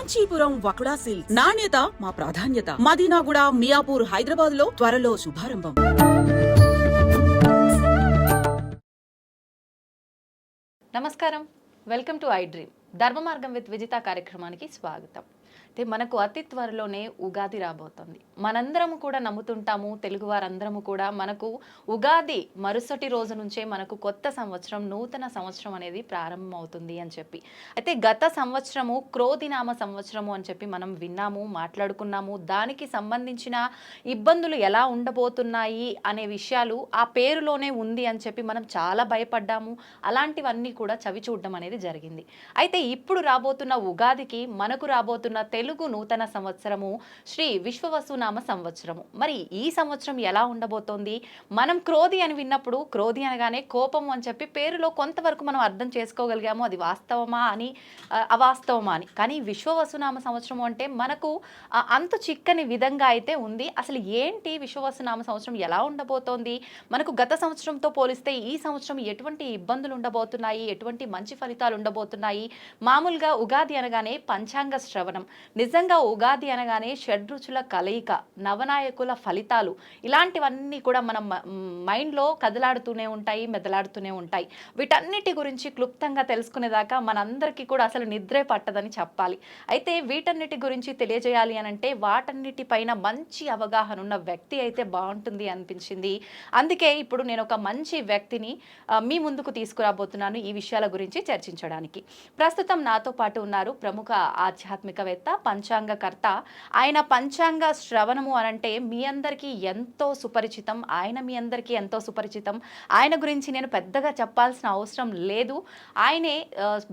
Kanchipuram వకుడా silks నాణ్యత మా ప్రాధాన్యత. మదీనాగూడ, మియాపూర్, హైదరాబాద్ లో త్వరలో శుభారంభం. నమస్కారం, వెల్కమ్ టు ఐ డ్రీమ్. ధర్మ మార్గం విత్ విజిత కార్యక్రమానికి స్వాగతం. అయితే మనకు అతి త్వరలోనే ఉగాది రాబోతుంది. మనందరము కూడా నమ్ముతుంటాము, తెలుగు వారందరము కూడా మనకు ఉగాది మరుసటి రోజు నుంచే మనకు కొత్త సంవత్సరం, నూతన సంవత్సరం అనేది ప్రారంభం అవుతుంది అని చెప్పి. అయితే గత సంవత్సరము క్రోధినామ సంవత్సరము అని చెప్పి మనం విన్నాము, మాట్లాడుకున్నాము. దానికి సంబంధించిన ఇబ్బందులు ఎలా ఉండబోతున్నాయి అనే విషయాలు ఆ పేరులోనే ఉంది అని చెప్పి మనం చాలా భయపడ్డాము. అలాంటివన్నీ కూడా చవి చూడడం అనేది జరిగింది. అయితే ఇప్పుడు రాబోతున్న ఉగాదికి మనకు రాబోతున్న తెలుగు నూతన సంవత్సరము శ్రీ విశ్వవసునామ సంవత్సరము. మరి ఈ సంవత్సరం ఎలా ఉండబోతోంది? మనం క్రోధి అని విన్నప్పుడు క్రోధి అనగానే కోపం అని చెప్పి పేరులో కొంతవరకు మనం అర్థం చేసుకోగలిగాము. అది వాస్తవమా అని, అవాస్తవమా అని. కానీ విశ్వవసునామ సంవత్సరం అంటే మనకు అంతు చిక్కని విధంగా అయితే ఉంది. అసలు ఏంటి విశ్వవసునామ సంవత్సరం, ఎలా ఉండబోతోంది? మనకు గత సంవత్సరంతో పోలిస్తే ఈ సంవత్సరం ఎటువంటి ఇబ్బందులు ఉండబోతున్నాయి, ఎటువంటి మంచి ఫలితాలు ఉండబోతున్నాయి? మామూలుగా ఉగాది అనగానే పంచాంగ శ్రవణం, నిజంగా ఉగాది అనగానే షడ్రుచుల కలయిక, నవనాయకుల ఫలితాలు, ఇలాంటివన్నీ కూడా మన మైండ్లో కదలాడుతూనే ఉంటాయి, మెదలాడుతూనే ఉంటాయి. వీటన్నిటి గురించి క్లుప్తంగా తెలుసుకునేదాకా మనందరికీ కూడా అసలు నిద్రే పట్టదని చెప్పాలి. అయితే వీటన్నిటి గురించి తెలియజేయాలి అనంటే వాటన్నిటిపైన మంచి అవగాహన ఉన్న వ్యక్తి అయితే బాగుంటుంది అనిపించింది. అందుకే ఇప్పుడు నేను ఒక మంచి వ్యక్తిని మీ ముందుకు తీసుకురాబోతున్నాను ఈ విషయాల గురించి చర్చించడానికి. ప్రస్తుతం నాతో పాటు ఉన్నారు ప్రముఖ ఆధ్యాత్మికవేత్త, పంచాంగకర్త. ఆయన పంచాంగ శ్రవణము అనంటే మీ అందరికీ ఎంతో సుపరిచితం. ఆయన మీ అందరికీ ఎంతో సుపరిచితం. ఆయన గురించి నేను పెద్దగా చెప్పాల్సిన అవసరం లేదు. ఆయనే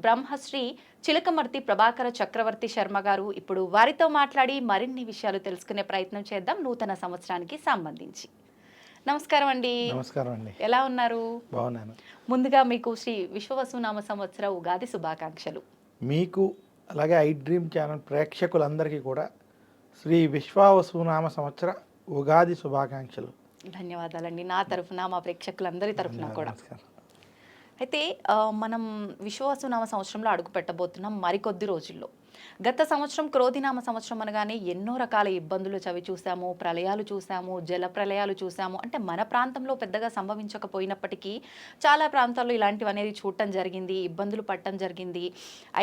బ్రహ్మశ్రీ చిలకమర్తి ప్రభాకర చక్రవర్తి శర్మ గారు. ఇప్పుడు వారితో మాట్లాడి మరిన్ని విషయాలు తెలుసుకునే ప్రయత్నం చేద్దాం నూతన సంవత్సరానికి సంబంధించి. నమస్కారం అండి. నమస్కారం అండి. ఎలా ఉన్నారు? బాగున్నాను. ముందుగా మీకు శ్రీ విశ్వవసునామ సంవత్సర ఉగాది శుభాకాంక్షలు. మీకు అలాగే ఐ డ్రీమ్ ఛానల్ ప్రేక్షకులందరికీ కూడా శ్రీ విశ్వవసునామ సంవత్సర ఉగాది శుభాకాంక్షలు. ధన్యవాదాలండి నా తరఫున, మా ప్రేక్షకులందరి తరఫున కూడా. అయితే మనం విశ్వవసునామ సంవత్సరంలో అడుగు పెట్టబోతున్నాం మరికొద్ది రోజుల్లో. గత సంవత్సరం క్రోధినామ సంవత్సరం అనగానే ఎన్నో రకాల ఇబ్బందులు చవి చూసాము, ప్రళయాలు చూసాము, జల ప్రళయాలు చూసాము. అంటే మన ప్రాంతంలో పెద్దగా సంభవించకపోయినప్పటికీ చాలా ప్రాంతాల్లో ఇలాంటివి అనేది చూడటం జరిగింది, ఇబ్బందులు పడటం జరిగింది.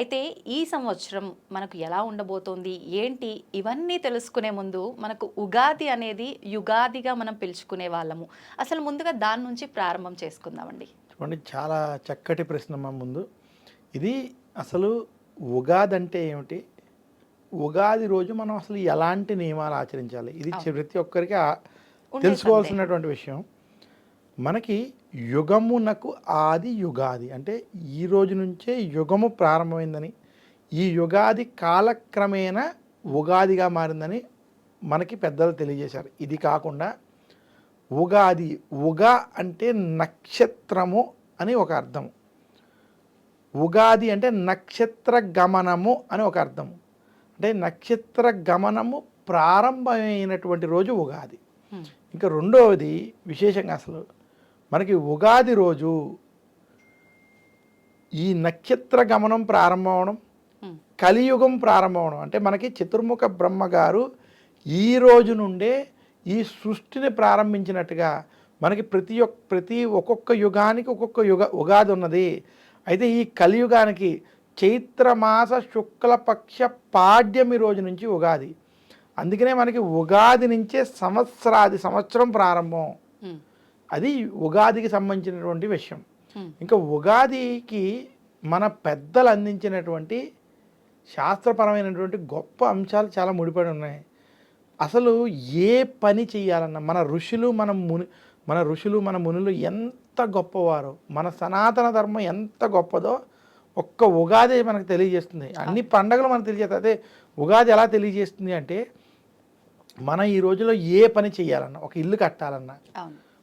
అయితే ఈ సంవత్సరం మనకు ఎలా ఉండబోతోంది, ఏంటి, ఇవన్నీ తెలుసుకునే ముందు మనకు ఉగాది అనేది యుగాదిగా మనం పిలుచుకునే వాళ్ళము. అసలు ముందుగా దాని నుంచి ప్రారంభం చేసుకుందామండి. చూడండి, చాలా చక్కటి ప్రశ్న మా ముందు. ఇది అసలు ఉగాది అంటే ఏమిటి, ఉగాది రోజు మనం అసలు ఎలాంటి నియమాలు ఆచరించాలి, ఇది ప్రతి ఒక్కరికి తెలుసుకోవాల్సినటువంటి విషయం. మనకి యుగమునకు ఆది యుగాది అంటే ఈ రోజు నుంచే యుగము ప్రారంభమైందని, ఈ యుగాది కాలక్రమేణా ఉగాదిగా మారిందని మనకి పెద్దలు తెలియజేశారు. ఇది కాకుండా ఉగాది, ఉగా అంటే నక్షత్రము అని ఒక అర్థము, ఉగాది అంటే నక్షత్ర గమనము అని ఒక అర్థము. అంటే నక్షత్ర గమనము ప్రారంభమైనటువంటి రోజు ఉగాది. ఇంకా రెండవది విశేషంగా అసలు మనకి ఉగాది రోజు ఈ నక్షత్ర గమనం ప్రారంభం అవడం, కలియుగం ప్రారంభం అవడం. అంటే మనకి చతుర్ముఖ బ్రహ్మగారు ఈ రోజు నుండే ఈ సృష్టిని ప్రారంభించినట్టుగా మనకి ప్రతి ఒక్కొక్క యుగానికి ఒక్కొక్క ఉగాది ఉన్నది. అయితే ఈ కలియుగానికి చైత్రమాస శుక్లపక్ష పాడ్యమి రోజు నుంచి ఉగాది. అందుకనే మనకి ఉగాది నుంచే సంవత్సరం ప్రారంభం. అది ఉగాదికి సంబంధించినటువంటి విషయం. ఇంకా ఉగాదికి మన పెద్దలు అందించినటువంటి శాస్త్రపరమైనటువంటి గొప్ప అంశాలు చాలా ముడిపడి ఉన్నాయి. అసలు ఏ పని చేయాలన్నా మన ఋషులు మన మునులు ఎంత గొప్పవారో, మన సనాతన ధర్మం ఎంత గొప్పదో ఒక్క ఉగాది మనకు తెలియజేస్తుంది. అన్ని పండుగలు మనకు తెలియజేస్తాయి. అదే ఉగాది ఎలా తెలియజేస్తుంది అంటే, మనం ఈ రోజులో ఏ పని చేయాలన్నా, ఒక ఇల్లు కట్టాలన్నా,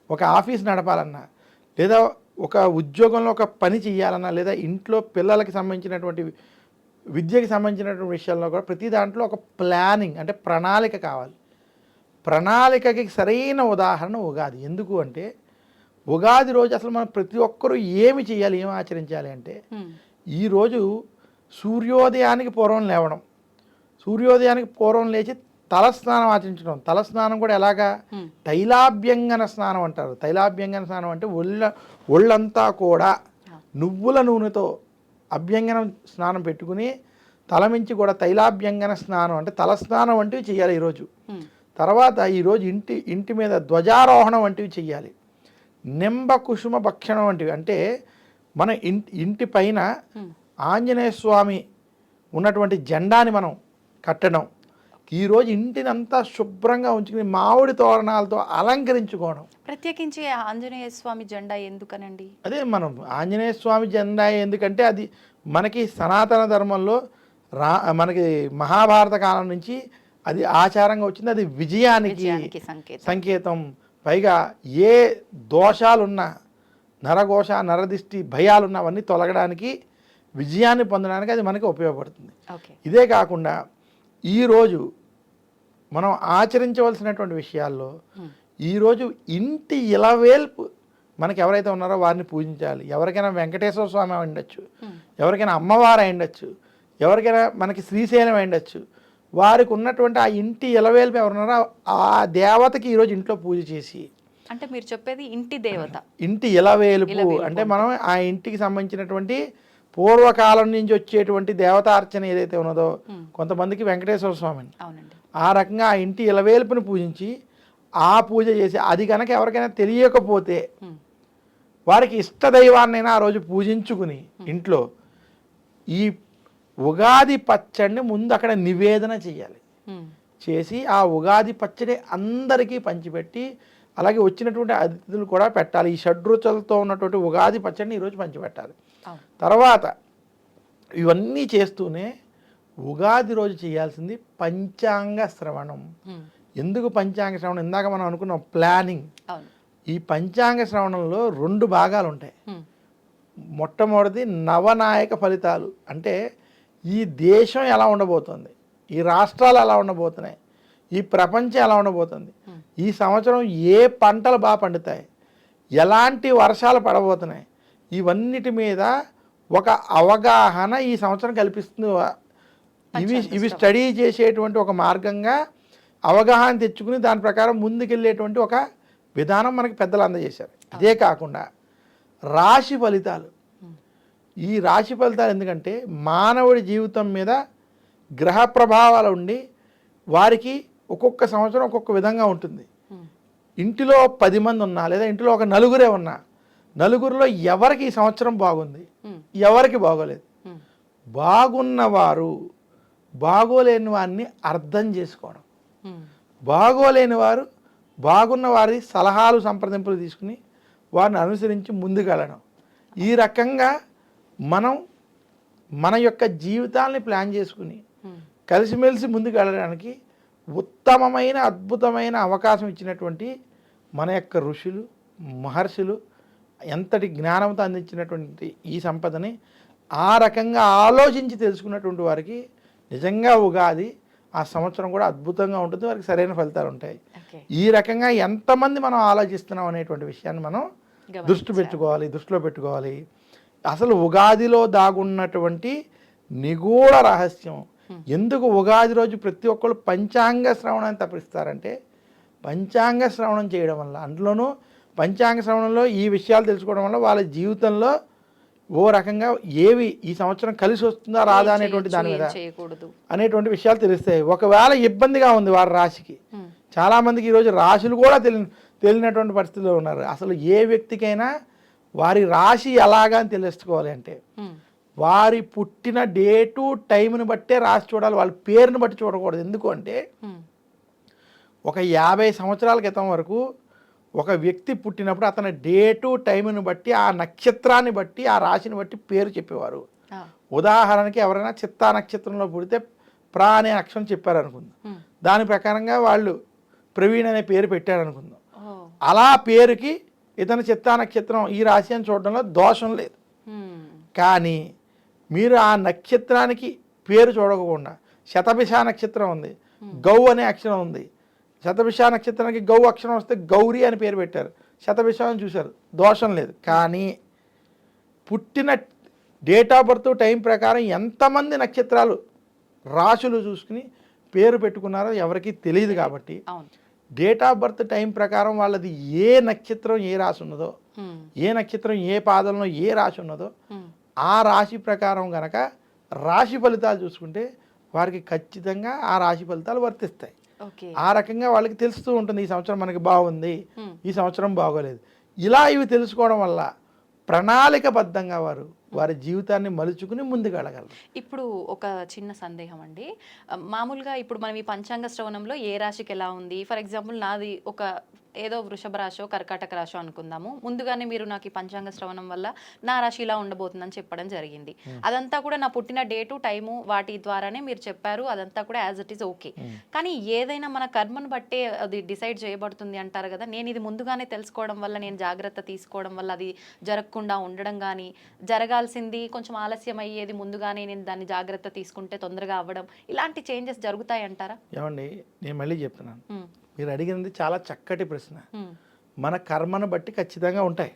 ఒక ఆఫీస్ నడపాలన్నా, లేదా ఒక ఉద్యోగంలో ఒక పని చేయాలన్నా, లేదా ఇంట్లో పిల్లలకి సంబంధించినటువంటి విద్యకి సంబంధించినటువంటి విషయాల్లో కూడా ప్రతి దాంట్లో ఒక ప్లానింగ్ అంటే ప్రణాళిక కావాలి. ప్రణాళికకి సరైన ఉదాహరణ ఉగాది. ఎందుకు అంటే ఉగాది రోజు అసలు మనం ప్రతి ఒక్కరూ ఏమి చేయాలి, ఏమి ఆచరించాలి అంటే, ఈరోజు సూర్యోదయానికి పూర్వం లేవడం, సూర్యోదయానికి పూర్వం లేచి తలస్నానం ఆచరించడం. తలస్నానం కూడా ఎలాగా? తైలాభ్యంగన స్నానం అంటారు. తైలాభ్యంగన స్నానం అంటే ఒళ్ళంతా కూడా నువ్వుల నూనెతో అభ్యంగనం స్నానం పెట్టుకుని తలమించి కూడా తైలాభ్యంగన స్నానం అంటే తలస్నానం వంటివి చేయాలి ఈరోజు. తర్వాత ఈరోజు ఇంటి మీద ధ్వజారోహణం వంటివి చెయ్యాలి. నింబ కుసుమ భక్షణం వంటివి అంటే మన ఇంటి పైన ఆంజనేయ స్వామి ఉన్నటువంటి జెండాని మనం కట్టడం. ఈరోజు ఇంటినంతా శుభ్రంగా ఉంచుకుని మామిడి తోరణాలతో అలంకరించుకోవడం. ప్రత్యేకించి ఆంజనేయ స్వామి జెండా ఎందుకనండి? అదే మనం ఆంజనేయ స్వామి జెండా ఎందుకంటే అది మనకి సనాతన ధర్మంలో మనకి మహాభారత కాలం నుంచి అది ఆచారంగా వచ్చింది. అది విజయానికి సంకేతం. పైగా ఏ దోషాలున్నా, నరఘోష నరదిష్టి భయాలున్నా అవన్నీ తొలగడానికి, విజయాన్ని పొందడానికి అది మనకి ఉపయోగపడుతుంది. ఇదే కాకుండా ఈరోజు మనం ఆచరించవలసినటువంటి విషయాల్లో ఈరోజు ఇంటి ఇలవేల్పు మనకి ఎవరైతే ఉన్నారో వారిని పూజించాలి. ఎవరికైనా వెంకటేశ్వర స్వామి అయి ఉండొచ్చు, ఎవరికైనా అమ్మవారు అయి ఉండొచ్చు, ఎవరికైనా మనకి శ్రీశైలం అయి ఉండొచ్చు. వారికి ఉన్నటువంటి ఆ ఇంటి ఇలవేల్పు ఎవరున్నారో ఆ దేవతకి ఈరోజు ఇంట్లో పూజ చేసి, అంటే మీరు చెప్పేది ఇంటి దేవత, ఇంటి ఇలవేలుపు అంటే మనం ఆ ఇంటికి సంబంధించినటువంటి పూర్వకాలం నుంచి వచ్చేటువంటి దేవతార్చన ఏదైతే ఉన్నదో, కొంతమందికి వెంకటేశ్వర స్వామిని, ఆ రకంగా ఆ ఇంటి ఇలవేల్పుని పూజించి ఆ పూజ చేసి, అది కనుక ఎవరికైనా తెలియకపోతే వారికి ఇష్టదైవాన్నైనా ఆ రోజు పూజించుకుని ఇంట్లో ఈ ఉగాది పచ్చడిని ముందు అక్కడ నివేదన చేయాలి. చేసి ఆ ఉగాది పచ్చడి అందరికీ పంచిపెట్టి, అలాగే వచ్చినటువంటి అతిథులు కూడా పెట్టాలి. ఈ షడ్రుచులతో ఉన్నటువంటి ఉగాది పచ్చడిని ఈరోజు పంచిపెట్టాలి. తర్వాత ఇవన్నీ చేస్తూనే ఉగాది రోజు చేయాల్సింది పంచాంగ శ్రవణం. ఎందుకు పంచాంగ శ్రవణం? ఇందాక మనం అనుకున్నాం ప్లానింగ్. ఈ పంచాంగ శ్రవణంలో 2 భాగాలు ఉంటాయి. మొట్టమొదటిది నవనాయక ఫలితాలు, అంటే ఈ దేశం ఎలా ఉండబోతుంది, ఈ రాష్ట్రాలు ఎలా ఉండబోతున్నాయి, ఈ ప్రపంచం ఎలా ఉండబోతుంది, ఈ సంవత్సరం ఏ పంటలు బాగా పండుతాయి, ఎలాంటి వర్షాలు పడబోతున్నాయి, ఇవన్నిటి మీద ఒక అవగాహన ఈ సంవత్సరం కల్పిస్తుంది. ఇవి స్టడీ చేసేటువంటి ఒక మార్గంగా అవగాహన తెచ్చుకుని దాని ప్రకారం ముందుకెళ్ళేటువంటి ఒక విధానం మనకి పెద్దలు అందజేశారు. ఇదే కాకుండా రాశి ఫలితాలు. ఈ రాశి ఫలితాలు ఎందుకంటే మానవుడి జీవితం మీద గ్రహ ప్రభావాలు ఉండి వారికి ఒక్కొక్క సంవత్సరం ఒక్కొక్క విధంగా ఉంటుంది. ఇంటిలో 10 మంది ఉన్నా, లేదా ఇంటిలో ఒక నలుగురే ఉన్నా, నలుగురిలో ఎవరికి ఈ సంవత్సరం బాగుంది, ఎవరికి బాగోలేదు. బాగున్నవారు బాగోలేని వారిని అర్థం చేసుకోవడం, బాగోలేని వారు బాగున్న వారి సలహాలు సంప్రదింపులు తీసుకుని వారిని అనుసరించి ముందుకెళ్ళడం. ఈ రకంగా మనం మన యొక్క జీవితాలని ప్లాన్ చేసుకుని కలిసిమెలిసి ముందుకు వెళ్ళడానికి ఉత్తమమైన అద్భుతమైన అవకాశం ఇచ్చినటువంటి మన యొక్క ఋషులు మహర్షులు ఎంతటి జ్ఞానంతో అందించినటువంటి ఈ సంపదని ఆ రకంగా ఆలోచించి తెలుసుకున్నటువంటి వారికి నిజంగా ఉగాది ఆ సంవత్సరం కూడా అద్భుతంగా ఉంటుంది, వారికి సరైన ఫలితాలు ఉంటాయి. ఈ రకంగా ఎంతమంది మనం ఆలోచిస్తున్నాం అనేటువంటి విషయాన్ని మనం దృష్టిలో పెట్టుకోవాలి. అసలు ఉగాదిలో దాగున్నటువంటి నిగూఢ రహస్యం, ఎందుకు ఉగాది రోజు ప్రతి ఒక్కళ్ళు పంచాంగ శ్రవణాన్ని తప్పిస్తారంటే, పంచాంగ శ్రవణం చేయడం వల్ల, అందులోనూ పంచాంగ శ్రవణంలో ఈ విషయాలు తెలుసుకోవడం వల్ల వాళ్ళ జీవితంలో ఓ రకంగా ఏవి ఈ సంవత్సరం కలిసి వస్తుందా రాదా అనేటువంటి దాని మీద అనేటువంటి విషయాలు తెలుస్తాయి. ఒకవేళ ఇబ్బందిగా ఉంది వారి రాశికి, చాలామందికి ఈరోజు రాశులు కూడా తెలియనటువంటి పరిస్థితిలో ఉన్నారు. అసలు ఏ వ్యక్తికైనా వారి రాశి ఎలాగా అని తెలుసుకోవాలి అంటే వారి పుట్టిన డేటు టైంని బట్టే రాసి చూడాలి, వాళ్ళ పేరుని బట్టి చూడకూడదు. ఎందుకు అంటే ఒక 50 సంవత్సరాల క్రితం వరకు ఒక వ్యక్తి పుట్టినప్పుడు అతని డేటు టైంని బట్టి, ఆ నక్షత్రాన్ని బట్టి, ఆ రాశిని బట్టి పేరు చెప్పేవారు. ఉదాహరణకి ఎవరైనా చిత్తా నక్షత్రంలో పుడితే ప్రా అనే అక్షరం చెప్పారనుకుందాం, దాని ప్రకారంగా వాళ్ళు ప్రవీణ్ అనే పేరు పెట్టారనుకుందాం. అలా పేరుకి ఇతని చిత్తా నక్షత్రం ఈ రాశి అని చూడడంలో దోషం లేదు. కానీ మీరు ఆ నక్షత్రానికి పేరు చూడకుండా, శతభిష నక్షత్రం ఉంది, గౌ అనే అక్షరం ఉంది, శతభిష నక్షత్రానికి గౌ అక్షరం వస్తే గౌరీ అని పేరు పెట్టారు, శతభిష అని చూశారు, దోషం లేదు. కానీ పుట్టిన డేట్ ఆఫ్ బర్త్ టైం ప్రకారం ఎంతమంది నక్షత్రాలు రాశులు చూసుకుని పేరు పెట్టుకున్నారో ఎవరికీ తెలియదు కాబట్టి అవును. డేట్ ఆఫ్ బర్త్ టైం ప్రకారం వాళ్ళది ఏ నక్షత్రం ఏ రాశి ఉన్నదో, ఏ నక్షత్రం ఏ పాదంలో ఏ రాశి ఉన్నదో ఆ రాశి ప్రకారం గనక రాశి ఫలితాలు చూసుకుంటే వారికి ఖచ్చితంగా ఆ రాశి ఫలితాలు వర్తిస్తాయి. ఓకే. ఆ రకంగా వాళ్ళకి తెలుస్తూ ఉంటుంది ఈ సంవత్సరం మనకి బాగుంది, ఈ సంవత్సరం బాగోలేదు. ఇలా ఇవి తెలుసుకోవడం వల్ల ప్రణాళికబద్ధంగా వారి జీవితాన్ని మలుచుకుని ముందుకు వెళ్ళగలరు. ఇప్పుడు ఒక చిన్న సందేహం అండి. మామూలుగా ఇప్పుడు మనం ఈ పంచాంగ శ్రవణంలో ఏ రాశికి ఎలా ఉంది, ఫర్ ఎగ్జాంపుల్ నాది ఒక ఏదో వృషభ రాశో కర్కాటక రాశో అనుకుందాము. ముందుగానే మీరు నాకు ఈ పంచాంగ శ్రవణం వల్ల నా రాశి ఇలా ఉండబోతుందని చెప్పడం జరిగింది. అదంతా కూడా నా పుట్టిన డేటు టైము వాటి ద్వారానే మీరు చెప్పారు. అదంతా కూడా యాజ్ ఇట్ ఈస్ ఓకే. కానీ ఏదైనా మన కర్మను బట్టే అది డిసైడ్ చేయబడుతుంది అంటారు కదా. నేను ఇది ముందుగానే తెలుసుకోవడం వల్ల, నేను జాగ్రత్త తీసుకోవడం వల్ల అది జరగకుండా ఉండడం కానీ, జరగాల్సింది కొంచెం ఆలస్యం అయ్యేది ముందుగానే నేను దాన్ని జాగ్రత్త తీసుకుంటే తొందరగా అవ్వడం, ఇలాంటి చేంజెస్ జరుగుతాయి అంటారా? ఏమండి, నేను మళ్ళీ చెప్తున్నాను, మీరు అడిగినది చాలా చక్కటి ప్రశ్న. మన కర్మను బట్టి ఖచ్చితంగా ఉంటాయి,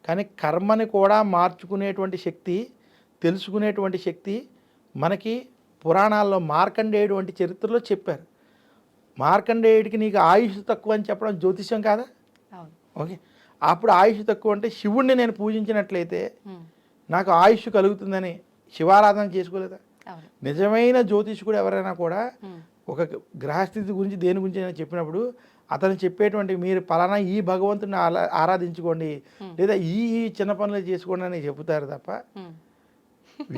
కానీ కర్మని కూడా మార్చుకునేటువంటి శక్తి, తెలుసుకునేటువంటి శక్తి మనకి పురాణాల్లో మార్కండేయుడు వంటి చరిత్రలో చెప్పారు. మార్కండేయుడికి నీకు ఆయుష్ తక్కువ అని చెప్పడం జ్యోతిష్యం కాదా? ఓకే, అప్పుడు ఆయుష్ తక్కువ అంటే శివుణ్ణి నేను పూజించినట్లయితే నాకు ఆయుష్ కలుగుతుందని శివారాధన చేసుకోలేదా? నిజమైన జ్యోతిష్కుడు ఎవరైనా కూడా ఒక గ్రహస్థితి గురించి దేని గురించి అయినా చెప్పినప్పుడు అతను చెప్పేటువంటి మీరు పలానా ఈ భగవంతుని ఆరాధించుకోండి లేదా ఈ చిన్న పనులు చేసుకోండి అని చెబుతారు తప్ప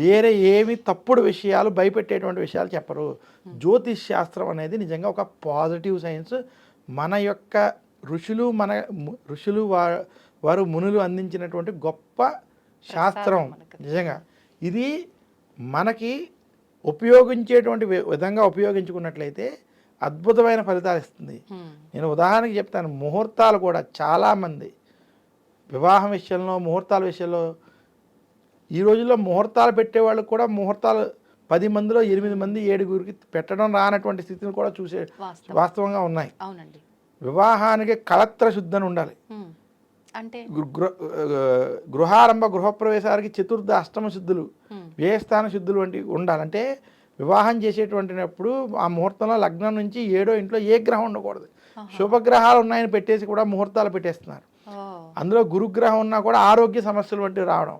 వేరే ఏమి తప్పుడు విషయాలు భయపెట్టేటువంటి విషయాలు చెప్పరు. జ్యోతిష్ శాస్త్రం అనేది నిజంగా ఒక పాజిటివ్ సైన్స్. మన యొక్క ఋషులు వారు మునులు అందించినటువంటి గొప్ప శాస్త్రం. నిజంగా ఇది మనకి ఉపయోగించేటువంటి విధంగా ఉపయోగించుకున్నట్లయితే అద్భుతమైన ఫలితాలు ఇస్తుంది. నేను ఉదాహరణకి చెప్తాను, ముహూర్తాలు కూడా చాలామంది వివాహం విషయంలో, ముహూర్తాల విషయంలో ఈ రోజుల్లో ముహూర్తాలు పెట్టేవాళ్ళు కూడా ముహూర్తాలు 10 మందిలో 8 మంది 7గురికి పెట్టడం రానటువంటి స్థితిని కూడా చూసే వాస్తవంగా ఉన్నాయి. వివాహానికి కళత్ర శుద్ధి అని ఉండాలి. అంటే గృహారంభ గృహప్రవేశానికి చతుర్థ అష్టమ శుద్ధులు, వ్యయస్థాన శుద్ధులు వంటి ఉండాలంటే వివాహం చేసేటువంటినప్పుడు ఆ ముహూర్తంలో లగ్నం నుంచి 7వ ఇంట్లో ఏ గ్రహం ఉండకూడదు. శుభగ్రహాలు ఉన్నాయని పెట్టేసి కూడా ముహూర్తాలు పెట్టేస్తున్నారు. అందులో గురుగ్రహం ఉన్నా కూడా ఆరోగ్య సమస్యలు వంటివి రావడం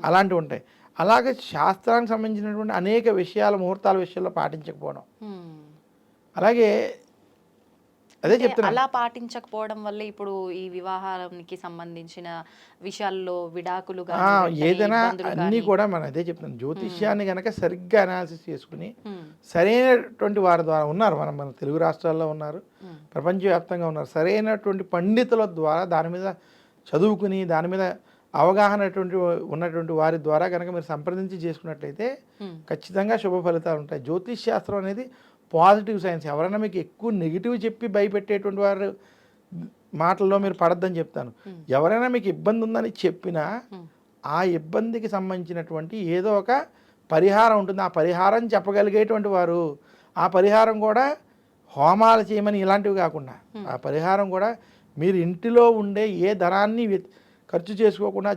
అలాంటివి ఉంటాయి. అలాగే శాస్త్రానికి సంబంధించినటువంటి అనేక విషయాలు ముహూర్తాల విషయంలో పాటించకపోవడం. అలాగే అదే చెప్తున్నా, అలా పాటించకపోవడం వల్ల ఇప్పుడు ఈ వివాహానికి సంబంధించిన విషయాల్లో విడాకులు ఏదైనా అన్నీ కూడా మనం అదే చెప్తున్నాం. జ్యోతిష్యాన్ని కనుక సరిగ్గా అనాలిసిస్ చేసుకుని సరైనటువంటి వారి ద్వారా ఉన్నారు, మన తెలుగు రాష్ట్రాల్లో ఉన్నారు, ప్రపంచవ్యాప్తంగా ఉన్నారు, సరైనటువంటి పండితుల ద్వారా దాని మీద చదువుకుని దాని మీద అవగాహన ఉన్నటువంటి వారి ద్వారా కనుక మీరు సంప్రదించి చేసుకున్నట్లయితే ఖచ్చితంగా శుభ ఫలితాలు ఉంటాయి. జ్యోతిష్ శాస్త్రం అనేది పాజిటివ్ సైన్స్. ఎవరైనా మీకు ఎక్కువ నెగిటివ్ చెప్పి భయపెట్టేటువంటి వారు మాటల్లో మీరు పడద్దని చెప్తాను. ఎవరైనా మీకు ఇబ్బంది ఉందని చెప్పినా ఆ ఇబ్బందికి సంబంధించినటువంటి ఏదో ఒక పరిహారం ఉంటుంది. ఆ పరిహారం చెప్పగలిగేటువంటి వారు, ఆ పరిహారం కూడా హోమాలు చేయమని ఇలాంటివి కాకుండా ఆ పరిహారం కూడా మీరు ఇంటిలో ఉండే ఏ ధనాన్ని ఖర్చు చేసుకోకుండా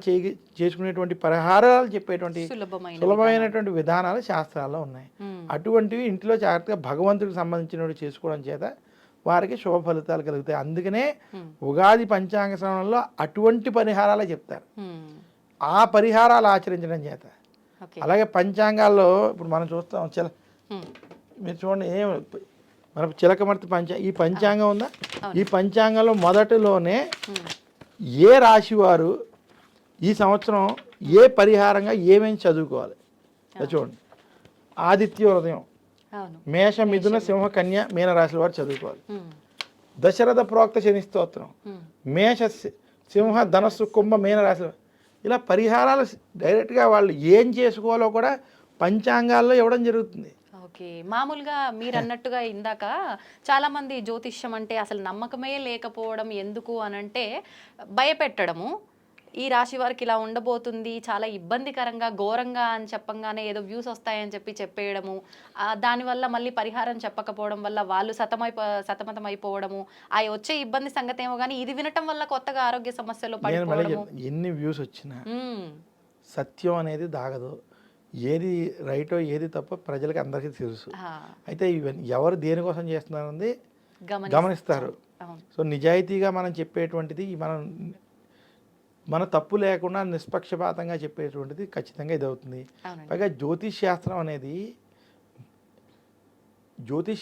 చేసుకునేటువంటి పరిహారాలు చెప్పేటువంటి సులభమైనటువంటి విధానాలు శాస్త్రాల్లో ఉన్నాయి. అటువంటివి ఇంట్లో జాగ్రత్తగా భగవంతుడికి సంబంధించినవి చేసుకోవడం చేత వారికి శుభ ఫలితాలు కలుగుతాయి. అందుకనే ఉగాది పంచాంగ శ్రవణంలో అటువంటి పరిహారాలే చెప్తారు. ఆ పరిహారాలు ఆచరించడం చేత. అలాగే పంచాంగాల్లో ఇప్పుడు మనం చూస్తాం, మీరు చూడండి, మన చిలకమర్తి ఈ పంచాంగం ఉందా, ఈ పంచాంగంలో మొదటిలోనే ఏ రాశి వారు ఈ సంవత్సరం ఏ పరిహారంగా ఏమేమి చదువుకోవాలి చూడండి. ఆదిత్య హృదయం, మేష మిథున సింహ కన్య మీన రాశుల వారు చదువుకోవాలి. దశరథ ప్రోక్త శని స్తోత్రం, మేష సింహ ధనస్సు కుంభ మీన రాశుల. ఇలా పరిహారాలు డైరెక్ట్గా వాళ్ళు ఏం చేసుకోవాలో కూడా పంచాంగాల్లో ఇవ్వడం జరుగుతుంది. ఓకే, మామూలుగా మీరు అన్నట్టుగా ఇందాక చాలా మంది జ్యోతిష్యం అంటే అసలు నమ్మకమే లేకపోవడం ఎందుకు అనంటే భయపెట్టడము. ఈ రాశి వారికి ఇలా ఉండబోతుంది, చాలా ఇబ్బందికరంగా ఘోరంగా అని చెప్పంగానే ఏదో వ్యూస్ వస్తాయని చెప్పేయడము, దానివల్ల మళ్ళీ పరిహారం చెప్పకపోవడం వల్ల వాళ్ళు సతమతం అయిపోవడము, ఆ వచ్చే ఇబ్బంది సంగతి ఏమో కానీ ఇది వినటం వల్ల కొత్తగా ఆరోగ్య సమస్యలు పడిపోవడము. ఎన్ని వ్యూస్ వచ్చినా సత్యం అనేది దాగదు. ఏది రైటో ఏది తప్పో ప్రజలకి అందరికీ తెలుసు. ఆ, అయితే ఇవన్నీ ఎవరు దేనికోసం చేస్తున్నారన్నది గమనిస్తారు. అవును. సో నిజాయితీగా మనం చెప్పేటువంటిది మన తప్పు లేకుండా నిష్పక్షపాతంగా చెప్పేటువంటిది ఖచ్చితంగా ఇది అవుతుంది. అవునండి. పైగా జ్యోతిష్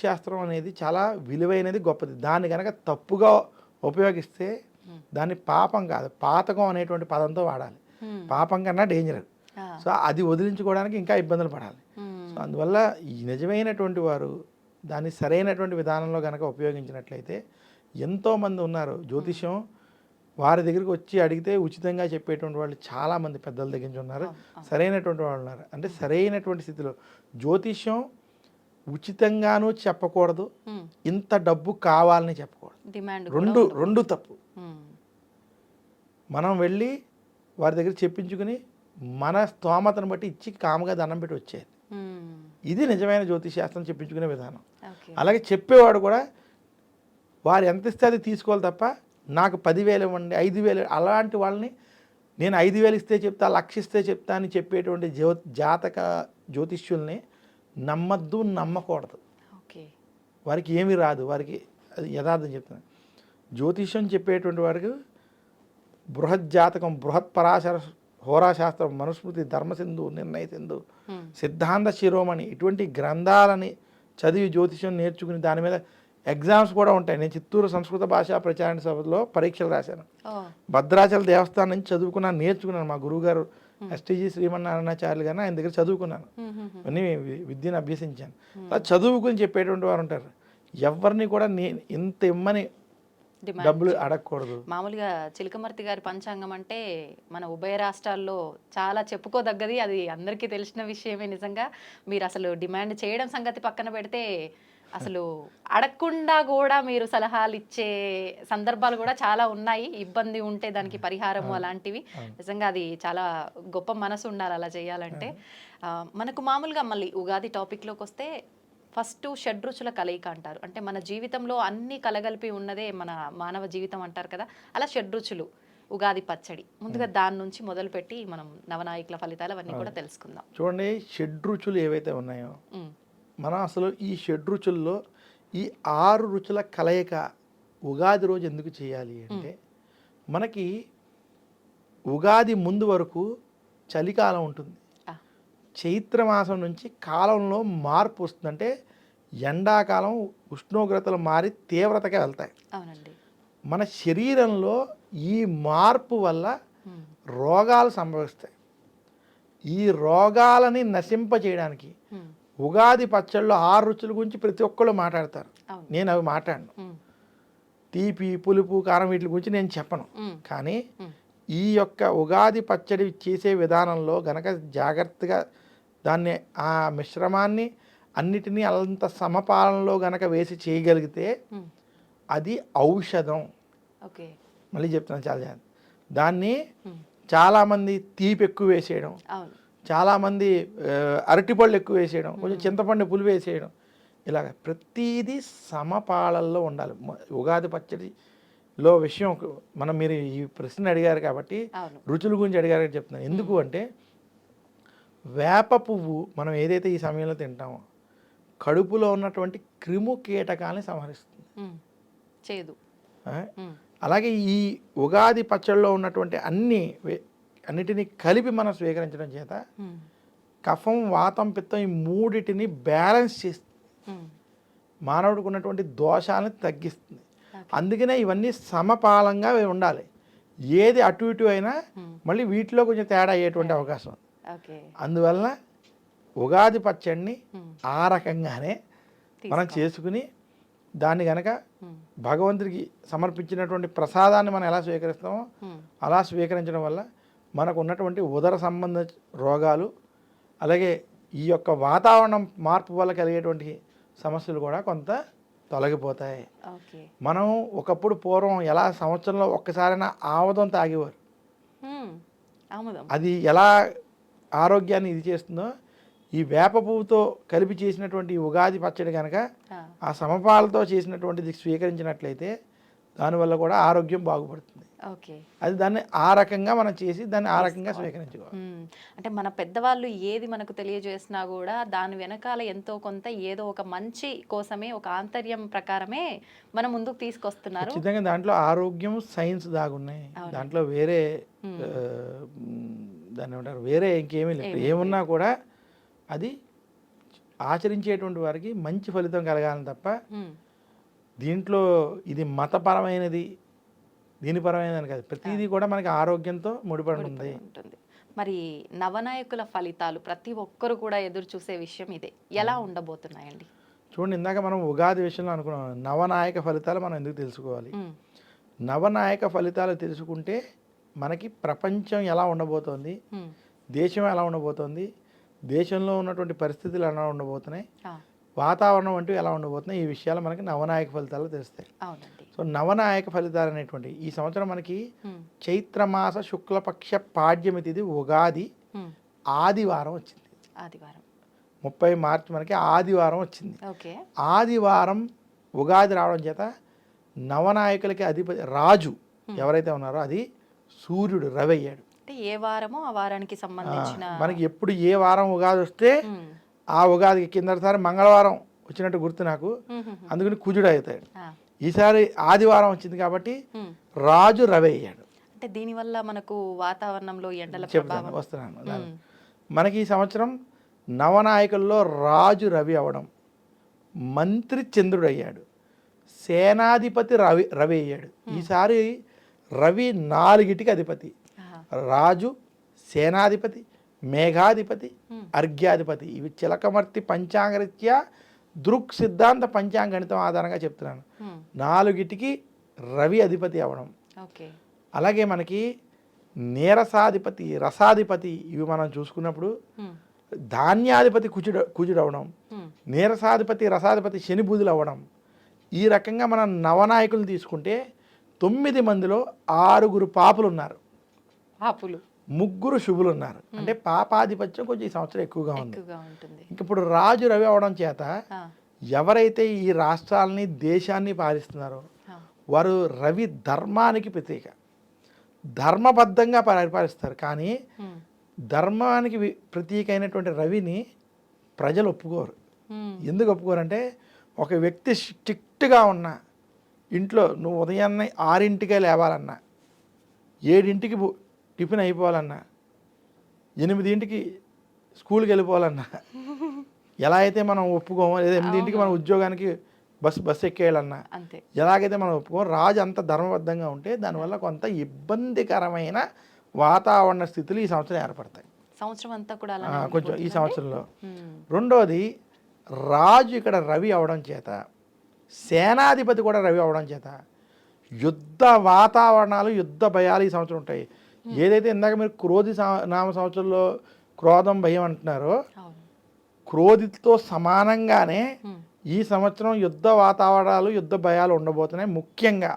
శాస్త్రం అనేది చాలా విలువైనది, గొప్పది. దాన్ని కనుక తప్పుగా ఉపయోగిస్తే దాన్ని పాపం కాదు, పాతకం అనేటువంటి పదంతో వాడాలి. పాపం కన్నా డేంజర్. సో అది వదిలించుకోవడానికి ఇంకా ఇబ్బందులు పడాలి. సో అందువల్ల ఈ నిజమైనటువంటి వారు దాన్ని సరైనటువంటి విధానంలో కనుక ఉపయోగించినట్లయితే ఎంతోమంది ఉన్నారు. జ్యోతిష్యం వారి దగ్గరికి వచ్చి అడిగితే ఉచితంగా చెప్పేటువంటి వాళ్ళు చాలామంది పెద్దల దగ్గర నుంచి ఉన్నారు. సరైనటువంటి వాళ్ళు ఉన్నారు. అంటే సరైనటువంటి స్థితిలో జ్యోతిష్యం ఉచితంగానూ చెప్పకూడదు, ఇంత డబ్బు కావాలని చెప్పకూడదు. డిమాండ్ రెండు తప్పు. మనం వెళ్ళి వారి దగ్గర చెప్పించుకుని మన స్తోమతను బట్టి ఇచ్చి కాముగా దండం పెట్టి వచ్చేది. ఇది నిజమైన జ్యోతిష్ శాస్త్రం చెప్పించుకునే విధానం. అలాగే చెప్పేవాడు కూడా వారు ఎంత ఇస్తే అది తీసుకోవాలి తప్ప నాకు 10,000 ఇవ్వండి, 5,000, అలాంటి వాళ్ళని నేను 5,000 ఇస్తే చెప్తా, 1,00,000 ఇస్తే చెప్తా అని చెప్పేటువంటి జాతక జ్యోతిష్యుల్ని నమ్మద్దు, నమ్మకూడదు. వారికి ఏమీ రాదు, వారికి అది యథార్థం చెప్తాను. జ్యోతిష్యం చెప్పేటువంటి వారికి బృహజ్జాతకం, బృహత్ పరాశర హోరాశాస్త్రం, మనుస్మృతి, ధర్మసింధు, నిర్ణయ సింధు, సిద్ధాంత శిరోమణి ఇటువంటి గ్రంథాలని చదివి జ్యోతిష్యం నేర్చుకుని దాని మీద ఎగ్జామ్స్ కూడా ఉంటాయి. నేను చిత్తూరు సంస్కృత భాషా ప్రచారణ సభలో పరీక్షలు రాశాను. భద్రాచల దేవస్థానం నుంచి చదువుకున్నాను, నేర్చుకున్నాను. మా గురువుగారు ఎస్టీజీ శ్రీమన్నారాయణాచార్యులు గారిని ఆయన దగ్గర చదువుకున్నాను, అన్నీ విద్యను అభ్యసించాను. అలా చదువుకుని చెప్పేటువంటి వారు ఉంటారు. ఎవరిని కూడా నేను ఇంత ఇమ్మని డబ్బులు అడగకూడదు. మామూలుగా చిలకమర్తి గారి పంచాంగం అంటే మన ఉభయ రాష్ట్రాల్లో చాలా చెప్పుకోదగ్గది, అది అందరికీ తెలిసిన విషయమే. నిజంగా మీరు అసలు డిమాండ్ చేయడం సంగతి పక్కన పెడితే అసలు అడగకుండా కూడా మీరు సలహాలు ఇచ్చే సందర్భాలు కూడా చాలా ఉన్నాయి. ఇబ్బంది ఉంటే దానికి పరిహారము అలాంటివి. నిజంగా అది చాలా గొప్ప మనసు ఉండాలి అలా చేయాలంటే. మనకు మామూలుగా మళ్ళీ ఉగాది టాపిక్లోకి వస్తే ఫస్ట్ షడ్రుచుల కలయిక అంటారు. అంటే మన జీవితంలో అన్ని కలగలిపి ఉన్నదే మన మానవ జీవితం అంటారు కదా. అలా షడ్రుచులు, ఉగాది పచ్చడి, ముందుగా దాని నుంచి మొదలుపెట్టి మనం నవనాయకుల ఫలితాలు అవన్నీ కూడా తెలుసుకుందాం. చూడండి, షడ్రుచులు ఏవైతే ఉన్నాయో మనం అసలు ఈ షడ్రుచుల్లో ఈ 6 రుచుల కలయిక ఉగాది రోజు ఎందుకు చేయాలి అంటే, మనకి ఉగాది ముందు వరకు చలికాలం ఉంటుంది. చైత్రమాసం నుంచి కాలంలో మార్పు వస్తుంది. అంటే ఎండాకాలం ఉష్ణోగ్రతలు మారి తీవ్రతగా వెళ్తాయి. అవునండి. మన శరీరంలో ఈ మార్పు వల్ల రోగాలు సంభవిస్తాయి. ఈ రోగాలని నశింపజేయడానికి ఉగాది పచ్చళ్ళు 6 రుచుల గురించి ప్రతి ఒక్కళ్ళు మాట్లాడతారు. నేను అవి మాట్లాడను. తీపి, పులుపు, కారం వీటి గురించి నేను చెప్పను. కానీ ఈ యొక్క ఉగాది పచ్చడి చేసే విధానంలో గనక జాగ్రత్తగా దాన్ని ఆ మిశ్రమాన్ని అన్నిటినీ అంత సమపాలనలో గనక వేసి చేయగలిగితే అది ఔషధం. మళ్ళీ చెప్తున్నాను, చాలా జాగ్రత్త. దాన్ని చాలామంది తీపి ఎక్కువ వేసేయడం, చాలామంది అరటిపళ్ళు ఎక్కువ వేసేయడం, కొంచెం చింతపండు పులి వేసేయడం, ఇలాగ ప్రతిదీ సమపాలల్లో ఉండాలి. ఉగాది పచ్చడిలో విషయం మీరు ఈ ప్రశ్న అడిగారు కాబట్టి రుచుల గురించి అడిగారు చెప్తున్నాను. ఎందుకు అంటే, వేప పువ్వు మనం ఏదైతే ఈ సమయంలో తింటామో కడుపులో ఉన్నటువంటి క్రిము కీటకాలని సంహరిస్తుంది. చేదు. అలాగే ఈ ఉగాది పచ్చడిలో ఉన్నటువంటి అన్నిటినీ కలిపి మనం స్వీకరించడం చేత కఫం, వాతం, పిత్తం ఈ మూడిటిని బ్యాలెన్స్ చేస్తుంది. మానవుడికి ఉన్నటువంటి దోషాలను తగ్గిస్తుంది. అందుకనే ఇవన్నీ సమపాలంగా ఉండాలి. ఏది అటు ఇటు అయినా మళ్ళీ వీటిలో కొంచెం తేడా అయ్యేటువంటి అవకాశం ఉంది. అందువల్ల ఉగాది పచ్చడిని ఆ రకంగానే మనం చేసుకుని దాన్ని గనక భగవంతుడికి సమర్పించినటువంటి ప్రసాదాన్ని మనం ఎలా స్వీకరిస్తామో అలా స్వీకరించడం వల్ల మనకు ఉన్నటువంటి ఉదర సంబంధ రోగాలు, అలాగే ఈ యొక్క వాతావరణం మార్పు వల్ల కలిగేటువంటి సమస్యలు కూడా కొంత తొలగిపోతాయి. మనం ఒకప్పుడు పూర్వం ఎలా సంవత్సరంలో ఒక్కసారైనా ఆముదం తాగేవారు. అది ఎలా ఆరోగ్యాన్ని ఇది చేస్తుందో, ఈ వేప పువ్వుతో కలిపి చేసినటువంటి ఉగాది పచ్చడి కనుక ఆ సమపాలతో చేసినటువంటిది స్వీకరించినట్లయితే దానివల్ల కూడా ఆరోగ్యం బాగుపడుతుంది. ఓకే. అది దాన్ని ఆ రకంగా మనం చేసి దాన్ని ఆ రకంగా స్వీకరించుకోవాలి. అంటే మన పెద్దవాళ్ళు ఏది మనకు తెలియజేసినా కూడా దాని వెనకాల ఎంతో కొంత ఏదో ఒక మంచి కోసమే, ఒక ఆంతర్యం ప్రకారమే మనం ముందుకు తీసుకొస్తున్నారు. ఖచ్చితంగా దాంట్లో ఆరోగ్యం, సైన్స్ దాగున్నాయి. దాంట్లో వేరే దాన్ని ఏమంటారు, వేరే ఇంకేమీ లేదు. ఏమున్నా కూడా అది ఆచరించేటువంటి వారికి మంచి ఫలితం కలగాలని తప్ప దీంట్లో ఇది మతపరమైనది, దీనిపరమైనది కాదు. ప్రతిదీ కూడా మనకి ఆరోగ్యంతో ముడిపడి ఉంటుంది. మరి నవనాయకుల ఫలితాలు ప్రతి ఒక్కరు కూడా ఎదురు చూసే విషయం ఇదే. ఎలా ఉండబోతున్నాయండి? చూడండి, ఇందాక మనం ఉగాది విషయంలో అనుకున్నాం, నవనాయక ఫలితాలు మనం ఎందుకు తెలుసుకోవాలి. నవనాయక ఫలితాలు తెలుసుకుంటే మనకి ప్రపంచం ఎలా ఉండబోతోంది, దేశం ఎలా ఉండబోతోంది, దేశంలో ఉన్నటువంటి పరిస్థితులు ఎలా ఉండబోతున్నాయి, వాతావరణం అంటూ ఎలా ఉండబోతున్నాయి, ఈ విషయాలు మనకి నవనాయక ఫలితాలు తెలుస్తాయి. సో నవనాయక ఫలితాలు అనేటువంటి ఈ సంవత్సరం మనకి చైత్రమాస శుక్లపక్ష పాడ్యమి తిథి ఉగాది ఆదివారం వచ్చింది. 30 మార్చి మనకి ఆదివారం వచ్చింది. ఆదివారం ఉగాది రావడం చేత నవనాయకులకి అధిపతి రాజు ఎవరైతే ఉన్నారో అది సూర్యుడు, రవి అయ్యాడు. ఏ వారమో ఆ వారానికి సంబంధించిన మనకి ఎప్పుడు ఏ వారం ఉగాది వస్తే ఆ ఉగాదికి కిందసారి మంగళవారం వచ్చినట్టు గుర్తు నాకు, అందుకని కుజుడు అవుతాడు. ఈసారి ఆదివారం వచ్చింది కాబట్టి రాజు రవి అయ్యాడు. అంటే దీనివల్ల మనకు వాతావరణంలో ఎండల చెప్తాను, వస్తున్నాను. మనకి ఈ సంవత్సరం నవనాయకుల్లో రాజు రవి అవడం, మంత్రి చంద్రుడు అయ్యాడు, సేనాధిపతి రవి అయ్యాడు. ఈసారి రవి 4టికి అధిపతి, రాజు, సేనాధిపతి, మేఘాధిపతి, అర్ఘ్యాధిపతి. ఇవి చిలకమర్తి పంచాంగరీత్యా దృక్ సిద్ధాంత పంచాంగణితం ఆధారంగా చెప్తున్నాను. 4టికి రవి అధిపతి అవడం. అలాగే మనకి నీరసాధిపతి, రసాధిపతి ఇవి మనం చూసుకున్నప్పుడు ధాన్యాధిపతి కుజుడు అవడం, నీరసాధిపతి, రసాధిపతి శని బుధులు అవ్వడం. ఈ రకంగా మనం నవనాయకులు తీసుకుంటే 9 మందిలో 6 పాపులు ఉన్నారు, 3 శుభులు ఉన్నారు. అంటే పాపాధిపత్యం కొంచెం ఈ సంవత్సరం ఎక్కువగా ఉంది. ఇంక ఇప్పుడు రాజు రవి అవడం చేత ఎవరైతే ఈ రాష్ట్రాలని, దేశాన్ని పాలిస్తున్నారో వారు రవి ధర్మానికి ప్రతీక, ధర్మబద్ధంగా పరిపాలిస్తారు. కానీ ధర్మానికి ప్రతీక అయినటువంటి రవిని ప్రజలు ఒప్పుకోరు. ఎందుకు ఒప్పుకోరంటే, ఒక వ్యక్తి స్ట్రిక్ట్గా ఉన్న ఇంట్లో నువ్వు ఉదయాన్నే 6ంటికే లేవాలన్నా, 7ంటికి టిఫిన్ అయిపోవాలన్నా, 8ంటికి స్కూల్కి వెళ్ళిపోవాలన్నా, ఎలా అయితే మనం ఒప్పుకోమో, లేదా 8ంటికి మనం ఉద్యోగానికి బస్సు ఎక్కేయాలన్నా ఎలాగైతే మనం ఒప్పుకోమో, రాజు అంత ధర్మబద్ధంగా ఉంటే దానివల్ల కొంత ఇబ్బందికరమైన వాతావరణ స్థితులు ఈ సంవత్సరం ఏర్పడతాయి. సంవత్సరం అంతా కూడా కొంచెం ఈ సంవత్సరంలో. రెండోది, రాజు ఇక్కడ రవి అవడం చేత, సేనాధిపతి కూడా రవి అవడం చేత యుద్ధ వాతావరణాలు, యుద్ధ భయాలు ఈ సంవత్సరం ఉంటాయి. ఏదైతే ఇందాక మీరు క్రోధి నామ సంవత్సరంలో క్రోధం, భయం అంటున్నారో, క్రోధితో సమానంగానే ఈ సంవత్సరం యుద్ధ వాతావరణాలు, యుద్ధ భయాలు ఉండబోతున్నాయి. ముఖ్యంగా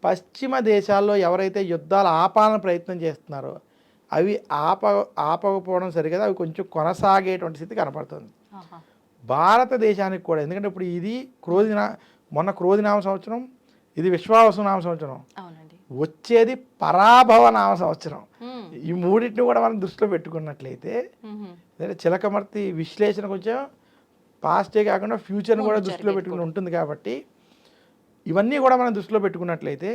పశ్చిమ దేశాల్లో ఎవరైతే యుద్ధాలు ఆపాలని ప్రయత్నం చేస్తున్నారో అవి ఆపకపోవడం సరిగదా, అవి కొంచెం కొనసాగేటువంటి స్థితి కనపడుతుంది భారతదేశానికి కూడా. ఎందుకంటే ఇప్పుడు ఇది మొన్న క్రోధినామ సంవత్సరం, ఇది విశ్వావసునామ సంవత్సరం, వచ్చేది పరాభవ నామ సంవత్సరం. ఈ మూడింటిని కూడా మనం దృష్టిలో పెట్టుకున్నట్లయితే, చిలకమర్తి విశ్లేషణ కొంచెం పాస్టే కాకుండా ఫ్యూచర్ని కూడా దృష్టిలో పెట్టుకుని ఉంటుంది. కాబట్టి ఇవన్నీ కూడా మనం దృష్టిలో పెట్టుకున్నట్లయితే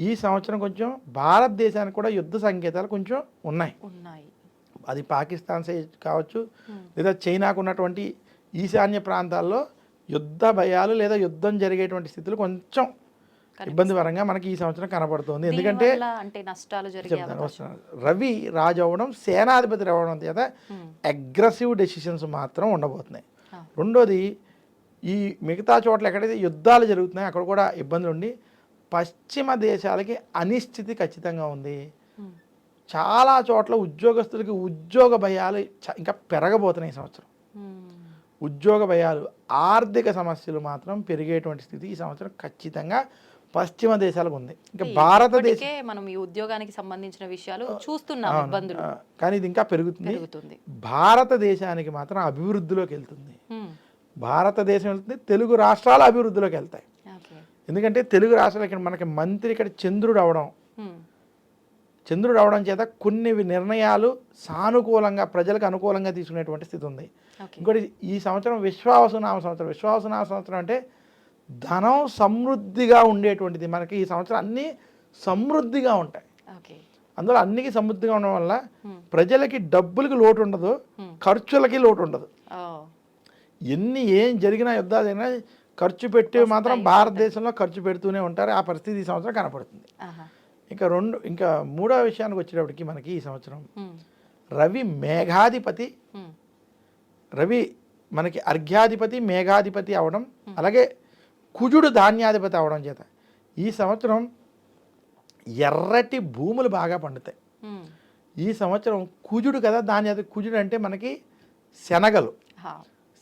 ఈ సంవత్సరం కొంచెం భారతదేశానికి కూడా యుద్ధ సంకేతాలు కొంచెం ఉన్నాయి. అది పాకిస్తాన్ సైడ్ కావచ్చు, లేదా చైనాకు ఉన్నటువంటి ఈశాన్య ప్రాంతాల్లో యుద్ధ భయాలు లేదా యుద్ధం జరిగేటువంటి స్థితులు కొంచెం ఇబ్బందికరంగా మనకి ఈ సంవత్సరం కనబడుతుంది. ఎందుకంటే రవి రాజు అవ్వడం, సేనాధిపతి అవ్వడం చేత అగ్రెసివ్ డెసిషన్స్ మాత్రం ఉండబోతున్నాయి. రెండోది, ఈ మిగతా చోట్ల ఎక్కడైతే యుద్ధాలు జరుగుతున్నాయో అక్కడ కూడా ఇబ్బందులు ఉండి పశ్చిమ దేశాలకి అనిశ్చితి ఖచ్చితంగా ఉంది. చాలా చోట్ల ఉద్యోగస్తులకి ఉద్యోగ భయాలు ఇంకా పెరగబోతున్నాయి ఈ సంవత్సరం. ఉద్యోగ భయాలు, ఆర్థిక సమస్యలు మాత్రం పెరిగేటువంటి స్థితి ఈ సంవత్సరం ఖచ్చితంగా పశ్చిమ దేశాలకు ఉంది. ఇంకా భారతదేశం మనం ఈ ఉద్యోగానికి సంబంధించిన విషయాలు చూస్తున్నాం ఇబ్బందులు, కానీ ఇది ఇంకా పెరుగుతుంది. భారతదేశానికి మాత్రం అభివృద్ధిలోకి వెళ్తుంది. భారతదేశం వెళ్తుంది, తెలుగు రాష్ట్రాలు అభివృద్ధిలోకి వెళ్తాయి. ఎందుకంటే తెలుగు రాష్ట్రాలు ఇక్కడ మనకి మంత్రి ఇక్కడ చంద్రుడు అవడం, చంద్రుడు అవడం చేత కొన్ని నిర్ణయాలు సానుకూలంగా ప్రజలకు అనుకూలంగా తీసుకునేటువంటి స్థితి ఉంది. ఓకే. ఇంకోటి ఈ సంవత్సరం విశ్వావసునామ సంవత్సరం. విశ్వావసునామ సంవత్సరం అంటే ధనం సమృద్ధిగా ఉండేటువంటిది. మనకి ఈ సంవత్సరం అన్నీ సమృద్ధిగా ఉంటాయి. ఓకే. అందులో అన్నికి సమృద్ధిగా ఉండడం వల్ల ప్రజలకి డబ్బులకి లోటు ఉండదు, ఖర్చులకి లోటు ఉండదు. ఓ. ఏం జరిగినా యుద్ధాలు జరిగినా ఖర్చు పెట్టి మాత్రం భారతదేశంలో ఖర్చు పెడుతూనే ఉంటారు. ఆ పరిస్థితి ఈ సంవత్సరం కనపడుతుంది. ఆహా. ఇంకా మూడవ విషయానికి వచ్చేటప్పటికి మనకి ఈ సంవత్సరం రవి మేఘాధిపతి, రవి మనకి అర్ఘ్యాధిపతి మేఘాధిపతి అవడం, అలాగే కుజుడు ధాన్యాధిపతి అవడం చేత ఈ సంవత్సరం ఎర్రటి భూములు బాగా పండుతాయి. ఈ సంవత్సరం కుజుడు కదా, ధాన్యాధిపతి. కుజుడు అంటే మనకి శనగలు,